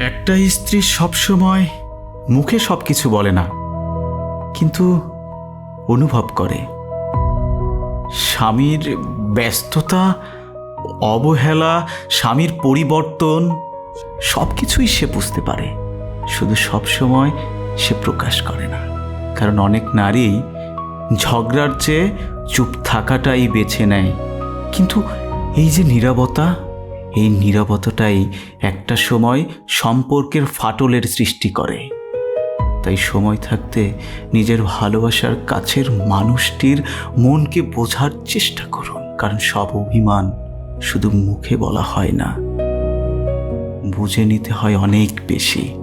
একটা স্ত্রী সবসময় মুখে সব কিছু বলে না, কিন্তু অনুভব করে। স্বামীর ব্যস্ততা, অবহেলা, স্বামীর পরিবর্তন সব কিছুই সে বুঝতে পারে, শুধু সবসময় সে প্রকাশ করে না। কারণ অনেক নারী ঝগড়ার চেয়ে চুপ থাকাটাই বেছে নেয়। কিন্তু এই যে নীরবতা, এই নীরবতাটাই একটা সময় সম্পর্কের ফাটলের সৃষ্টি করে। তাই সময় থাকতে নিজের ভালোবাসার কাছের মানুষটির মনকে বোঝার চেষ্টা করুন। কারণ সব অভিমান শুধু মুখে বলা হয় না, বুঝে নিতে হয় অনেক বেশি।